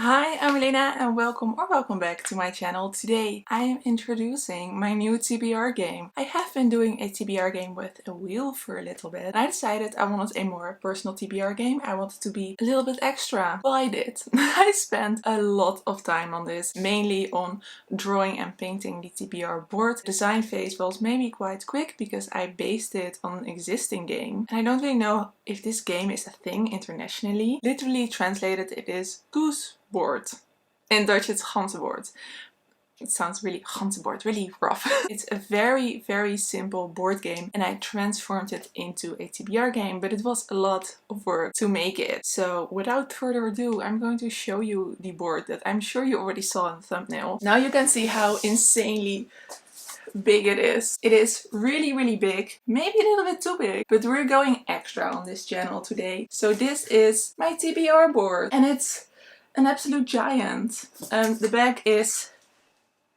Hi, I'm Milena and welcome back to my channel. Today I am introducing my new TBR game. I have been doing a TBR game with a wheel for a little bit. I decided I wanted a more personal TBR game. I wanted to be a little bit extra. Well, I did. I spent a lot of time on this, mainly on drawing and painting the TBR board. The design phase was maybe quite quick because I based it on an existing game. And I don't really know if this game is a thing internationally. Literally translated, it is goose board. In Dutch it's ganzenboard. It sounds really ganzenboard, really rough. It's a very simple board game and I transformed it into a TBR game, but it was a lot of work to make it. So without further ado, I'm going to show you the board that I'm sure you already saw in the thumbnail. Now you can see how insanely big it is. It is really big, maybe a little bit too big, but we're going extra on this channel today. So this is my TBR board and it's an absolute giant. The back is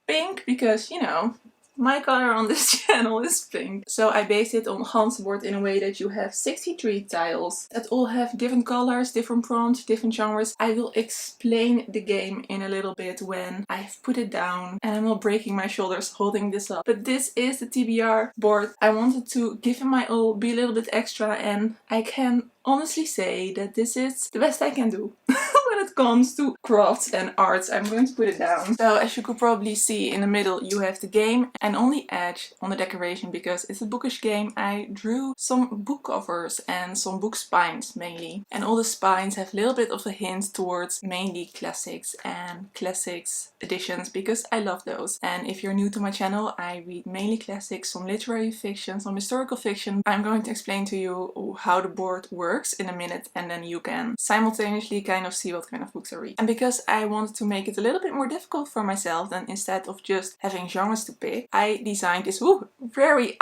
pink because, you know, my color on this channel is pink. So I based it on ganzenboard in a way that you have 63 tiles that all have different colors, different prompts, different genres. I will explain the game in a little bit when I've put it down and I'm not breaking my shoulders holding this up. But this is the TBR board. I wanted to give it my all, be a little bit extra, and I can honestly say that this is the best I can do when it comes to crafts and arts. I'm going to put it down. So as you could probably see, in the middle you have the game, and on the edge, on the decoration, because it's a bookish game, I drew some book covers and some book spines mainly. And all the spines have a little bit of a hint towards mainly classics and classics editions because I love those. And if you're new to my channel, I read mainly classics, some literary fiction, some historical fiction. I'm going to explain to you how the board works in a minute, and then you can simultaneously kind of see what kind of books I read. And because I wanted to make it a little bit more difficult for myself, then instead of just having genres to pick, I designed this very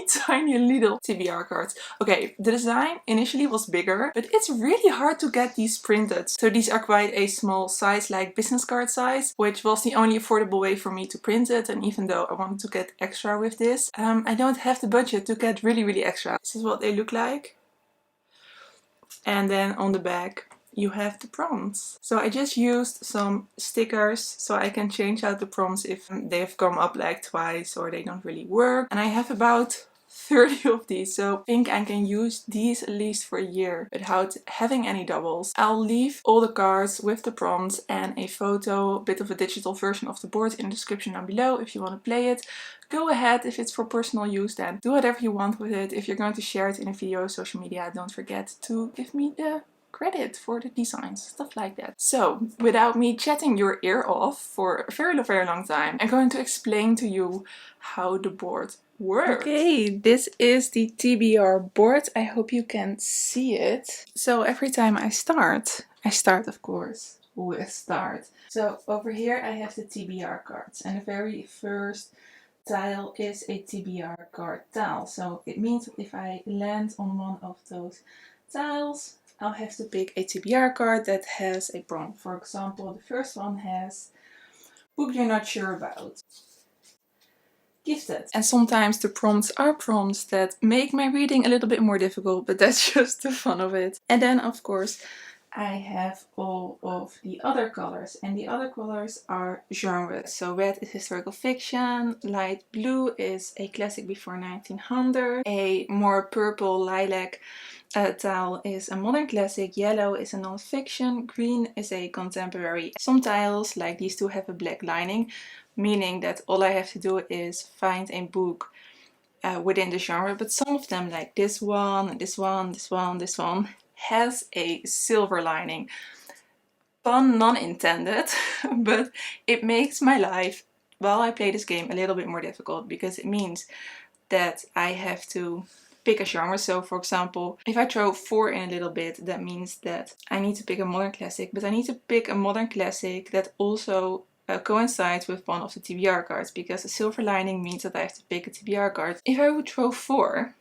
tiny little TBR cards. Okay, the design initially was bigger, but it's really hard to get these printed. So these are quite a small size, like business card size, which was the only affordable way for me to print it. And even though I wanted to get extra with this, I don't have the budget to get really extra. This is what they look like. And then on the back you have the prompts. So I just used some stickers so I can change out the prompts if they've come up like twice or they don't really work. And I have about 30 of these, so I think I can use these at least for a year without having any doubles. I'll leave all the cards with the prompts and a photo, bit of a digital version of the board in the description down below if you want to play it. Go ahead. If it's for personal use, then do whatever you want with it. If you're going to share it in a video, social media, don't forget to give me the credit for the designs, stuff like that. So without me chatting your ear off for a very long time, I'm going to explain to you how the board works. Okay, this is the TBR board. I hope you can see it. So every time I start of course with start. So over here I have the TBR cards, and the very first tile is a TBR card tile. So it means that if I land on one of those tiles, I'll have to pick a TBR card that has a prompt. For example, the first one has book you're not sure about. Gifted. And sometimes the prompts are prompts that make my reading a little bit more difficult, but that's just the fun of it. And then of course I have all of the other colors, and the other colors are genres. So red is historical fiction, light blue is a classic before 1900, a more purple lilac tile is a modern classic, yellow is a non-fiction, green is a contemporary. Some tiles, like these two, have a black lining, meaning that all I have to do is find a book within the genre, but some of them, like this one, this one, has a silver lining. Pun non-intended, but it makes my life while I play this game a little bit more difficult, because it means that I have to pick a genre. So for example, if I throw 4 in a little bit, that means that I need to pick a modern classic, but I need to pick a modern classic that also coincides with one of the TBR cards, because a silver lining means that I have to pick a TBR card. If I would throw 4,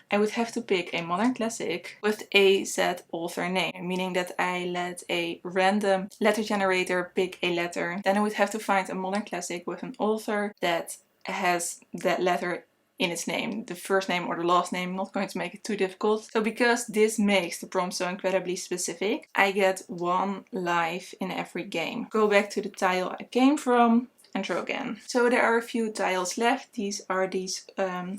I would have to pick a modern classic with a set author name, meaning that I let a random letter generator pick a letter. Then I would have to find a modern classic with an author that has that letter in its name, the first name or the last name. I'm not going to make it too difficult. So because this makes the prompt so incredibly specific, I get 1 life in every game. Go back to the tile I came from and draw again. So there are a few tiles left. These are these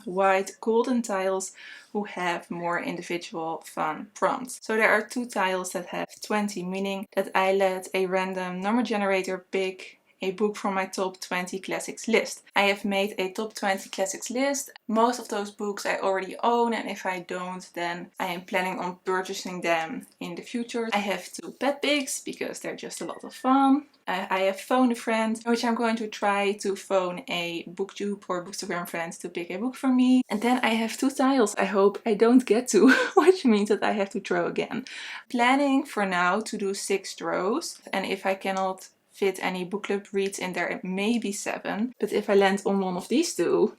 white golden tiles who have more individual fun prompts. So there are 2 tiles that have 20, meaning that I let a random number generator pick a book from my top 20 classics list. I have made a top 20 classics list. Most of those books I already own, and if I don't, then I am planning on purchasing them in the future. I have 2 pet pigs because they're just a lot of fun. I have phone a friend, which I'm going to try to phone a booktube or bookstagram friend to pick a book for me. And then I have 2 tiles I hope I don't get to, which means that I have to draw again. Planning for now to do 6 draws, and if I cannot fit any book club reads in there, it may be 7. But if I land on one of these 2,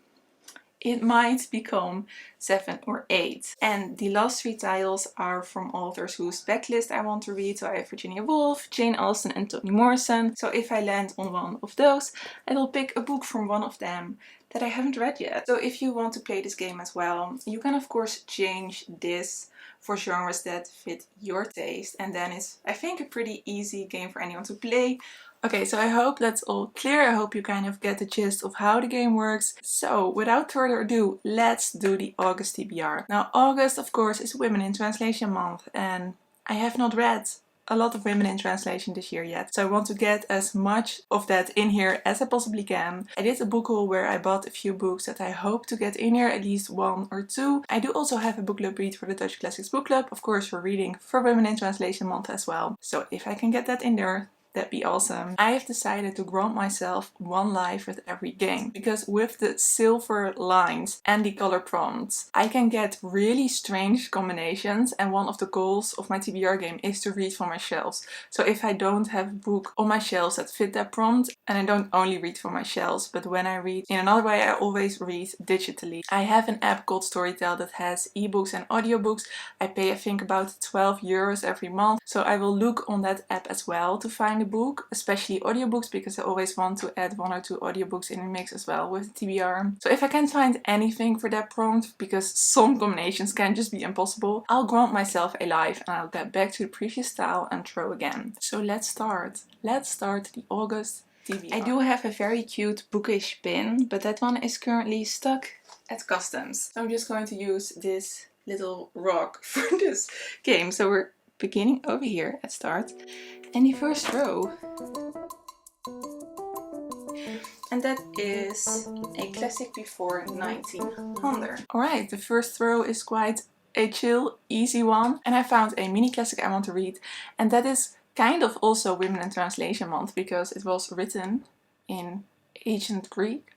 it might become 7 or 8. And the last 3 titles are from authors whose backlist I want to read. So I have Virginia Woolf, Jane Austen and Toni Morrison. So if I land on one of those, I will pick a book from one of them that I haven't read yet. So if you want to play this game as well, you can of course change this for genres that fit your taste, and then it's, I think, a pretty easy game for anyone to play. Okay, so I hope that's all clear. I hope you kind of get the gist of how the game works. So without further ado, let's do the August TBR. Now August, of course, is Women in Translation month, and I have not read a lot of women in translation this year yet. So I want to get as much of that in here as I possibly can. I did a book haul where I bought a few books that I hope to get in here, at least 1 or 2. I do also have a book club read for the Dutch Classics Book Club. Of course, we're reading for Women in Translation month as well. So if I can get that in there, that'd be awesome. I have decided to grant myself 1 life with every game, because with the silver lines and the color prompts, I can get really strange combinations, and one of the goals of my TBR game is to read from my shelves. So if I don't have a book on my shelves that fit that prompt, and I don't only read from my shelves, but when I read in another way, I always read digitally. I have an app called Storytel that has ebooks and audiobooks. I pay, I think, about 12 euros every month. So I will look on that app as well to find a book, especially audiobooks, because I always want to add 1 or 2 audiobooks in the mix as well with the TBR. So if I can't find anything for that prompt, because some combinations can just be impossible, I'll grant myself a life and I'll get back to the previous style and throw again. So let's start. Let's start the August TBR. I do have a very cute bookish pin, but that one is currently stuck at customs. So I'm just going to use this little rock for this game. So we're beginning over here at start. And the first row, and that is a classic before 1900. Alright, the first row is quite a chill, easy one, and I found a mini classic I want to read, and that is kind of also Women in Translation month, because it was written in ancient Greek,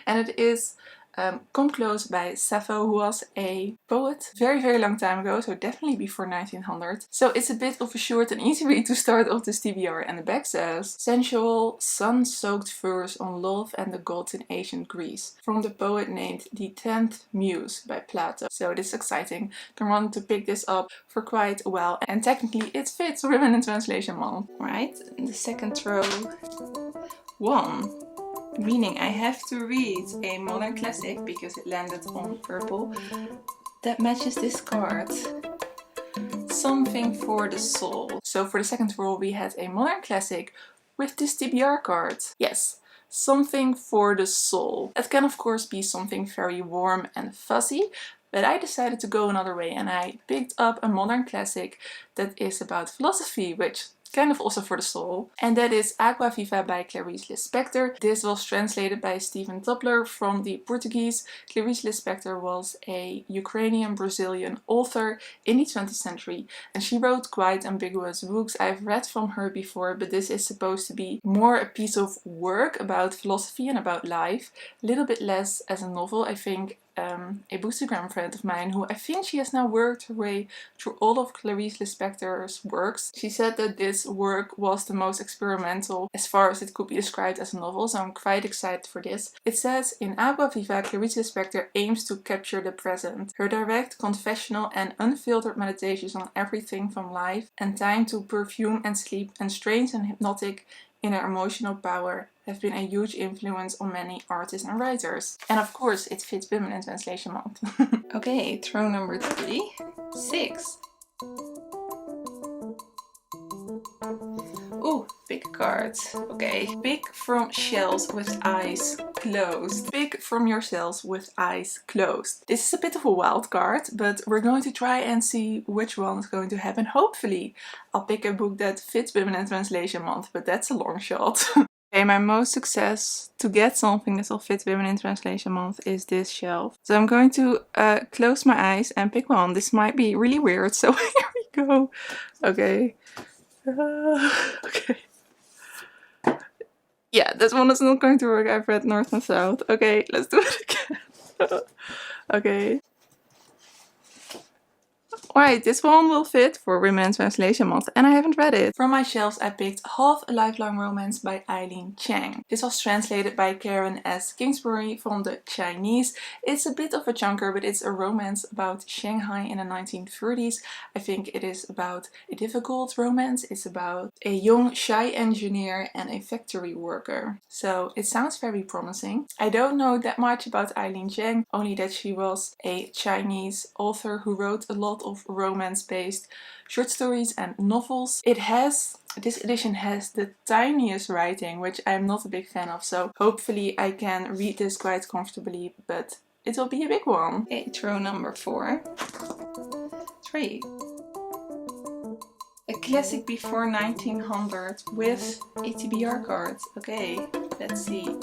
and it is Come Close by Sappho, who was a poet very long time ago, so definitely before 1900. So it's a bit of a short and easy read to start off this TBR, and the back says, sensual, sun-soaked verse on love and the gods in ancient Greece, from the poet named The 10th Muse by Plato. So this is exciting. I wanted to pick this up for quite a while, and technically it fits Women in Translation month. Right, the second row, 1. Meaning I have to read a modern classic because it landed on purple that matches this card. Something for the soul. So for the second roll we had a modern classic with this TBR card. Yes, something for the soul. It can of course be something very warm and fuzzy, but I decided to go another way and I picked up a modern classic that is about philosophy, which kind of also for the soul, and that is Aqua Viva by Clarice Lispector. This was translated by Stephen Topler from the Portuguese. Clarice Lispector was a Ukrainian-Brazilian author in the 20th century, and she wrote quite ambiguous books. I've read from her before, but this is supposed to be more a piece of work about philosophy and about life, a little bit less as a novel. I think a bookstagram friend of mine, who I think she has now worked her way through all of Clarice Lispector's works. She said that this work was the most experimental as far as it could be described as a novel, so I'm quite excited for this. It says, in Aqua Viva, Clarice Lispector aims to capture the present. Her direct, confessional and unfiltered meditations on everything from life and time to perfume and sleep, and strange and hypnotic in her emotional power, have been a huge influence on many artists and writers. And of course, it fits Women in Translation Month. Okay, throw number 3. 6. Ooh, pick a card. Okay. Pick from shells with eyes closed. Pick from your shells with eyes closed. This is a bit of a wild card, but we're going to try and see which one is going to happen. Hopefully, I'll pick a book that fits Women in Translation Month, but that's a long shot. Okay, my most success to get something that will fit Women in Translation Month is this shelf. So I'm going to close my eyes and pick one. This might be really weird, so here we go. Okay. Okay. Yeah, this one is not going to work. I've read North and South. Okay, let's do it again. Okay. Right, this one will fit for Women in Translation Month, and I haven't read it. From my shelves I picked Half a Lifelong Romance by Eileen Chang. This was translated by Karen S. Kingsbury from the Chinese. It's a bit of a chunker, but it's a romance about Shanghai in the 1930s. I think it is about a difficult romance. It's about a young shy engineer and a factory worker. So it sounds very promising. I don't know that much about Eileen Chang, only that she was a Chinese author who wrote a lot of romance-based short stories and novels. This edition has the tiniest writing, which I'm not a big fan of, so hopefully I can read this quite comfortably, but it will be a big one. Okay, throw number 4. 3. A classic before 1900 with a TBR card. Okay, let's see.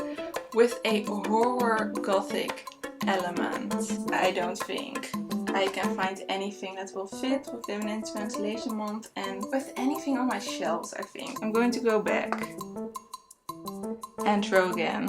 With a horror gothic element. I don't think I can find anything that will fit with Women in Translation Month and with anything on my shelves, I think. I'm going to go back and throw again.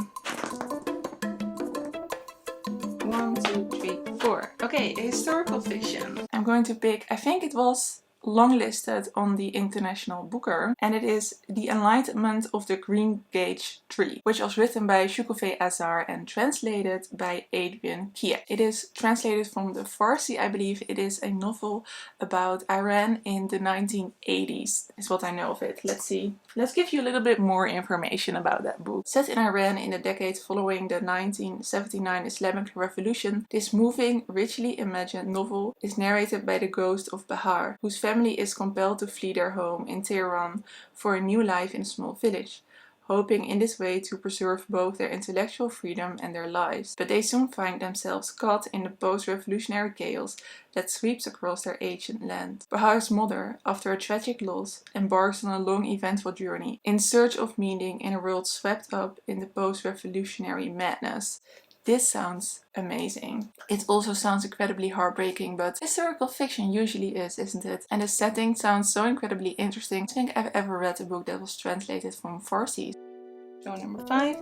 1, 2, 3, 4. Okay, historical fiction. I'm going to pick, I think it was longlisted on the International Booker, and it is The Enlightenment of the Green Gage Tree, which was written by Shukufeh Azar and translated by Adrian Kiek. It is translated from the Farsi, I believe. It is a novel about Iran in the 1980s, is what I know of it. Let's see. Let's give you a little bit more information about that book. Set in Iran in the decade following the 1979 Islamic Revolution, this moving, richly imagined novel is narrated by the ghost of Bahar, whose family is compelled to flee their home in Tehran for a new life in a small village, hoping in this way to preserve both their intellectual freedom and their lives. But they soon find themselves caught in the post-revolutionary chaos that sweeps across their ancient land. Bahar's mother, after a tragic loss, embarks on a long eventful journey in search of meaning in a world swept up in the post-revolutionary madness. This sounds amazing. It also sounds incredibly heartbreaking, but historical fiction usually is, isn't it? And the setting sounds so incredibly interesting. I don't think I've ever read a book that was translated from Farsi. So number 5.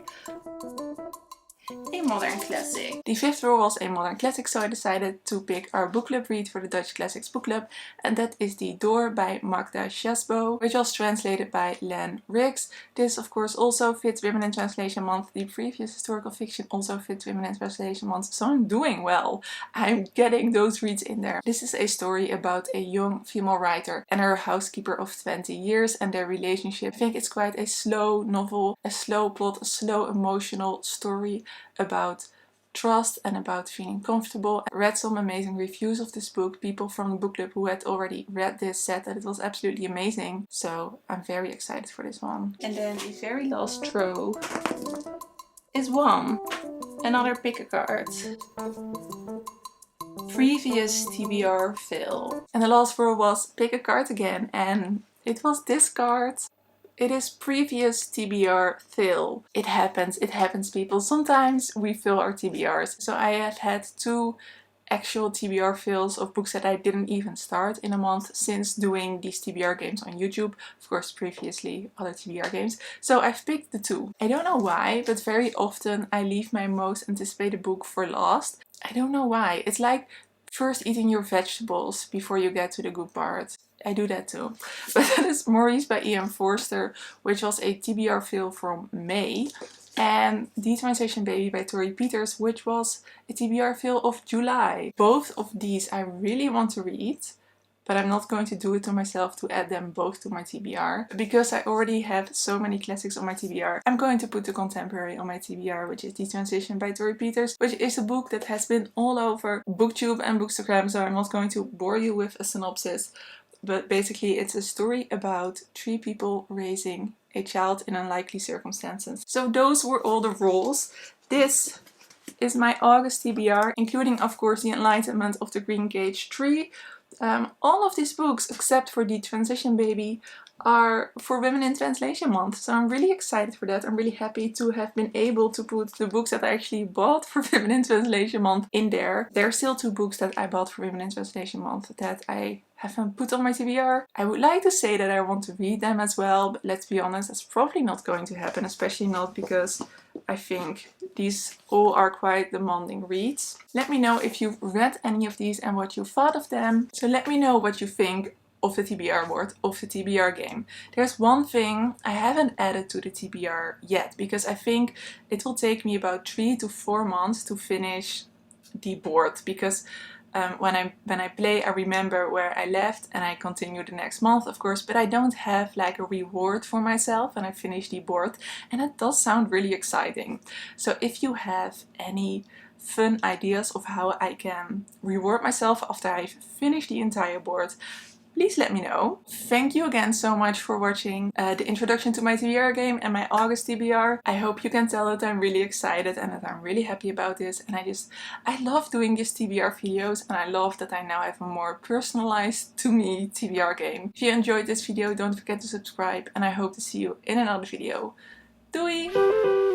A modern classic. The 5th row was a modern classic, so I decided to pick our book club read for the Dutch Classics Book Club, and that is The Door by Magda Chasbo, which was translated by Len Riggs. This of course also fits Women in Translation Month. The previous historical fiction also fits Women in Translation Month, so I'm doing well. I'm getting those reads in there. This is a story about a young female writer and her housekeeper of 20 years and their relationship. I think it's quite a slow novel, a slow plot, a slow emotional story about trust and about feeling comfortable. I read some amazing reviews of this book. People from the book club who had already read this said that it was absolutely amazing. So I'm very excited for this one. And then the very last throw is 1. Another pick a card. Previous TBR fill. And the last row was pick a card again, and it was this card. It is previous TBR fill. It happens people. Sometimes we fill our TBRs. So I have had 2 actual TBR fills of books that I didn't even start in a month since doing these TBR games on YouTube. Of course, previously other TBR games. So I've picked the 2. I don't know why, but very often I leave my most anticipated book for last. I don't know why. It's like first eating your vegetables before you get to the good part. I do that too. But that is Maurice by Ian Forster, which was a TBR fill from May. And Detranslation Baby by Tori Peters, which was a TBR fill of July. Both of these I really want to read. but I'm not going to do it to myself to add them both to my TBR. Because I already have so many classics on my TBR, I'm going to put the contemporary on my TBR, which is The Transition by Tori Peters, which is a book that has been all over BookTube and Bookstagram, so I'm not going to bore you with a synopsis. But basically it's a story about 3 people raising a child in unlikely circumstances. So those were all the roles. This is my August TBR, including of course The Enlightenment of the Green Gage Tree. All of these books, except for The Transition Baby, are for Women in Translation Month, so I'm really excited for that. I'm really happy to have been able to put the books that I actually bought for Women in Translation Month in there. There are still 2 books that I bought for Women in Translation Month that I haven't put on my TBR. I would like to say that I want to read them as well, but let's be honest, that's probably not going to happen, especially not because I think these all are quite demanding reads. Let me know if you've read any of these and what you thought of them. So let me know what you think of the TBR board, of the TBR game. There's one thing I haven't added to the TBR yet, because I think it will take me about 3 to 4 months to finish the board, because when I play, I remember where I left and I continue the next month, of course, but I don't have like a reward for myself when I finish the board, and it does sound really exciting. So if you have any fun ideas of how I can reward myself after I've finished the entire board, please let me know. Thank you again so much for watching the introduction to my TBR game and my August TBR. I hope you can tell that I'm really excited and that I'm really happy about this. And I love doing these TBR videos, and I love that I now have a more personalized to me TBR game. If you enjoyed this video, don't forget to subscribe, and I hope to see you in another video. Doei!